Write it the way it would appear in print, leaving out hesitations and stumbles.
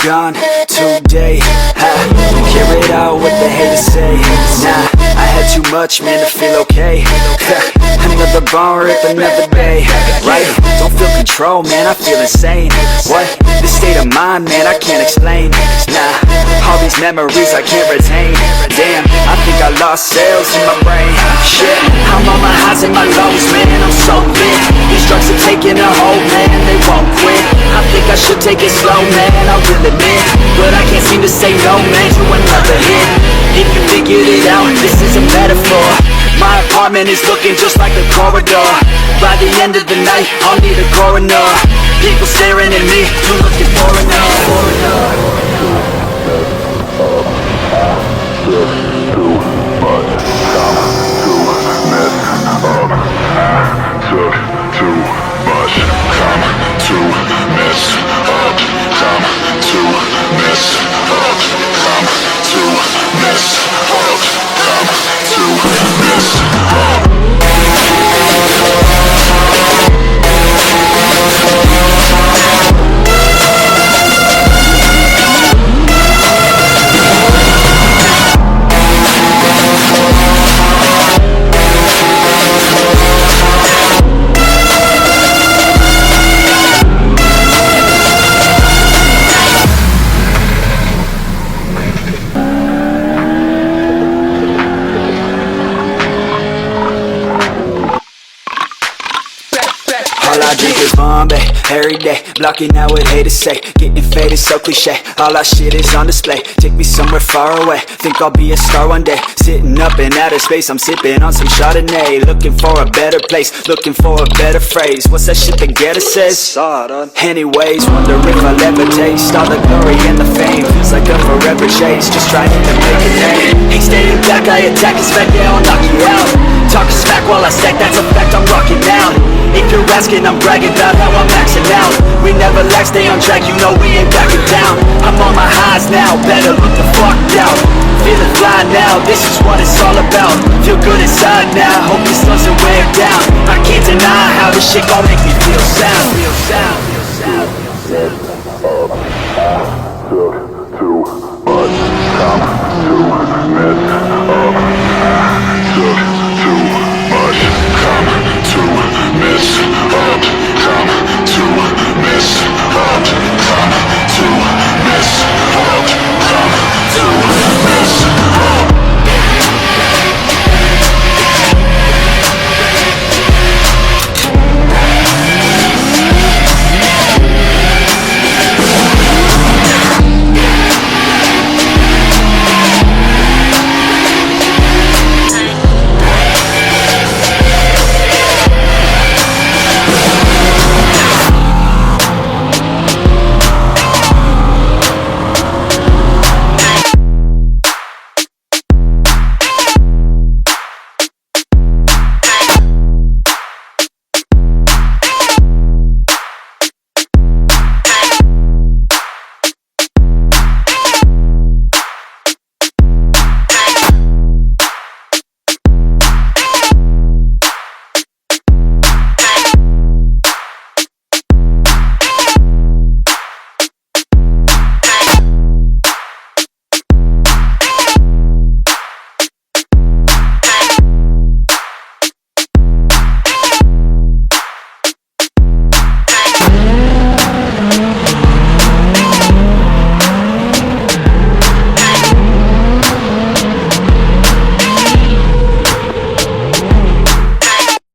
gone today. Don't care it all what the haters say. Nah, I had too much, man, to feel okay. Another bar, rip another day. Right? Don't feel control, man, I feel insane. What? This state of mind, man, I can't explain. Nah, all these memories I can't retain. Damn, I think I lost cells in my brain. Shit, I'm on my highs and my lows, man, I'm so lit. These drugs are taking a hold, man, they won't quit. I think I should take it slow, man, I will admit. But I can't seem to say no, man, to another hit. If you figured it out, this is a metaphor. My apartment is looking just like a corridor. By the end of the night, I'll need a coroner. People staring at me, you looking for enough. All I drink is Bombay, every day, blocking out what haters say. Getting faded, so cliche, all our shit is on display. Take me somewhere far away, think I'll be a star one day. Sitting up in outer space, I'm sipping on some Chardonnay. Looking for a better place, looking for a better phrase. What's that shit that Guetta says? Anyways, wonder if I'll ever taste all the glory and the fame. Feels like a forever chase, just trying to make a name. Ain't standing back, I attack, expect yeah, I'll knock you out. Talking smack while I stack, that's a fact, I'm rocking out. If you're asking, I'm bragging about how I'm maxing out. We never lack, stay on track, you know we ain't backing down. I'm on my highs now, better look the fuck out. Feeling fly now, this is what it's all about. Feel good inside now, hope this doesn't wear down. I can't deny how this shit gon' make me feel sound.